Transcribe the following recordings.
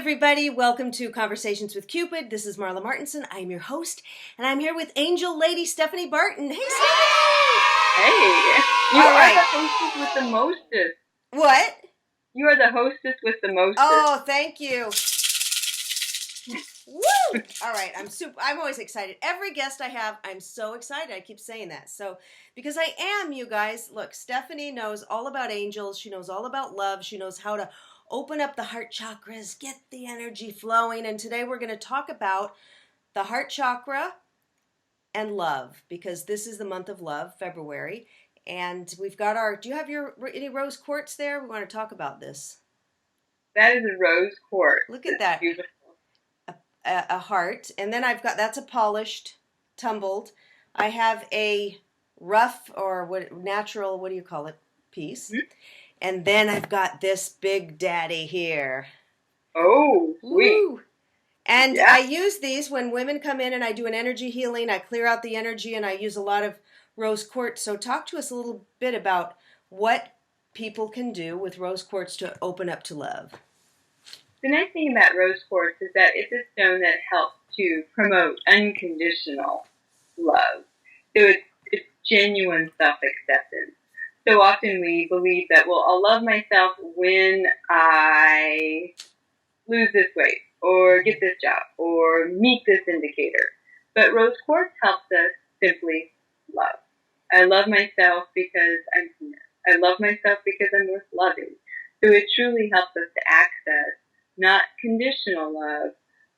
everybody. Welcome to Conversations with Cupid. This is Marla Martenson. I'm your host, and I'm here with Angel Lady Steffany Barton. Hey, Steffany! Hey, you All are right. the hostess with the mostest. What? You are the hostess with the mostest. Oh, thank you. Woo! All right, I'm always excited. Every guest I have, I'm so excited. I keep saying that. So, because I am, you guys, look, Steffany knows all about angels. She knows all about love. She knows how to open up the heart chakras, get the energy flowing. And today we're going to talk about the heart chakra and love, because this is the month of love, February. And we've got do you have any rose quartz there? We want to talk about this. That is a rose quartz. Look at that. Beautiful. A heart, and then that's a polished, tumbled. I have a rough or natural, what do you call it, piece. Mm-hmm. And then I've got this big daddy here. Oh, sweet. Woo. And yeah. I use these when women come in and I do an energy healing. I clear out the energy and I use a lot of rose quartz. So talk to us a little bit about what people can do with rose quartz to open up to love. The nice thing about rose quartz is that it's a stone that helps to promote unconditional love. So it's genuine self-acceptance. So often we believe that, well, I'll love myself when I lose this weight or get this job or meet this indicator. But rose quartz helps us simply love. I love myself because I'm here. I love myself because I'm worth loving. So it truly helps us to access not conditional love,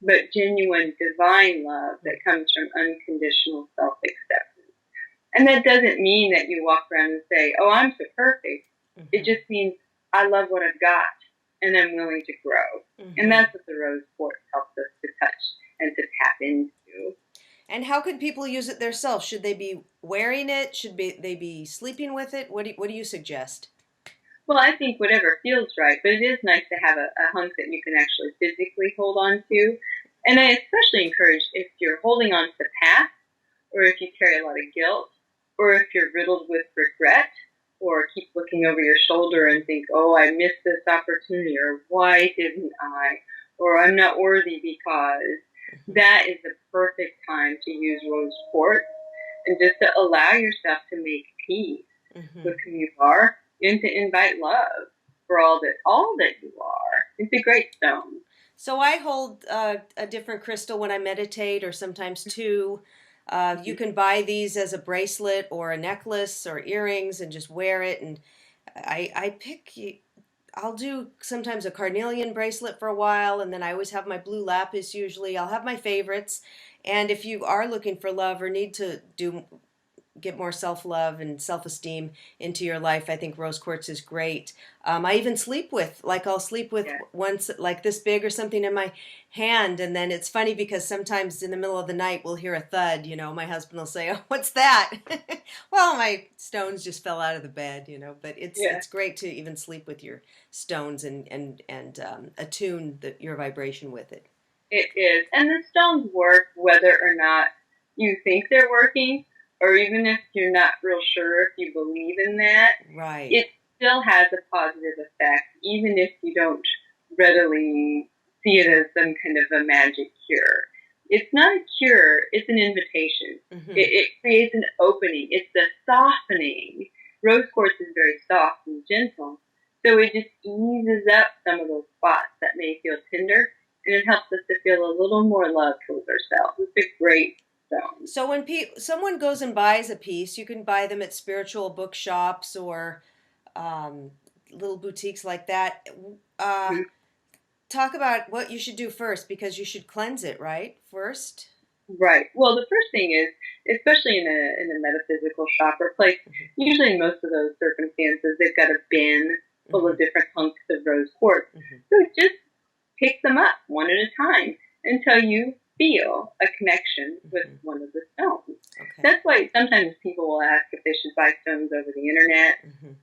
but genuine divine love that comes from unconditional self-acceptance. And that doesn't mean that you walk around and say, oh, I'm so perfect. Mm-hmm. It just means I love what I've got and I'm willing to grow. Mm-hmm. And that's what the rose quartz helps us to touch and to tap into. And how could people use it themselves? Should they be wearing it? Should they be sleeping with it? What do you suggest? Well, I think whatever feels right, but it is nice to have a hunk that you can actually physically hold on to. And I especially encourage if you're holding on to the past, or if you carry a lot of guilt, or if you're riddled with regret, or keep looking over your shoulder and think, oh, I missed this opportunity, or why didn't I, or I'm not worthy because. That is the perfect time to use rose quartz and just to allow yourself to make peace with who you are. And to invite love for all that you are. It's a great stone. So I hold a different crystal when I meditate, or sometimes two. You can buy these as a bracelet or a necklace or earrings and just wear it. And I'll do sometimes a carnelian bracelet for a while, and then I always have my blue lapis usually. I'll have my favorites. And if you are looking for love or need to get more self-love and self-esteem into your life, I think rose quartz is great. I even I'll sleep with once like this big or something in my hand, and then it's funny because sometimes in the middle of the night we'll hear a thud, my husband will say, oh, what's that? Well, my stones just fell out of the bed, but it's great to even sleep with your stones and attune your vibration with it. It is, and the stones work whether or not you think they're working, or even if you're not real sure if you believe in that, right? It still has a positive effect, even if you don't readily see it as some kind of a magic cure. It's not a cure, it's an invitation. Mm-hmm. It creates an opening. It's the softening. Rose quartz is very soft and gentle, so it just eases up some of those spots that may feel tender, and it helps us to feel a little more love towards ourselves. It's a great stone. So when someone goes and buys a piece, you can buy them at spiritual bookshops or little boutiques like that. Talk about what you should do first, because you should cleanse it, right? First? Right. Well, the first thing is, especially in a metaphysical shop or place, usually in most of those circumstances, they've got a bin full of different hunks of rose quartz. So just pick them up one at a time until you feel a connection with one of the stones. Okay. That's why sometimes people will ask if they should buy stones over the internet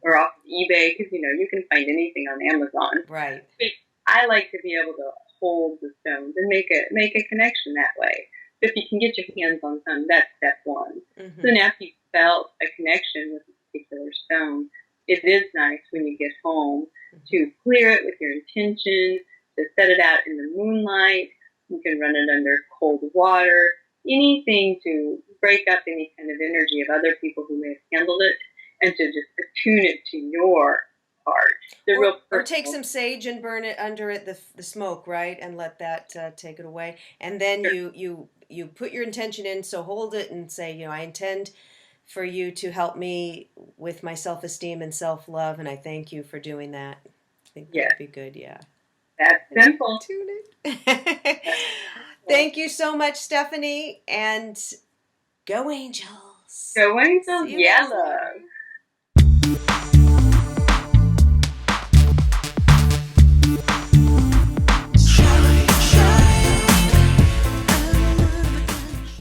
or off of eBay, because you can find anything on Amazon. Right. But I like to be able to hold the stones and make a connection that way. So if you can get your hands on some, that's step one. So now if you felt a connection with a particular stone, it is nice when you get home to clear it with your intention, to to set it out in the moonlight. You can run it under cold water. Anything to break up any kind of energy of other people who may have handled it, and to just attune it to your heart. Or take some sage and burn it under it, the smoke, right, and let that take it away. And then you put your intention in. So hold it and say, I intend for you to help me with my self-esteem and self-love, and I thank you for doing that. I think that would be good. Yeah. That's simple. Tune it. Thank you so much, Steffany, and go Angels. Go Angels. Yeah, love.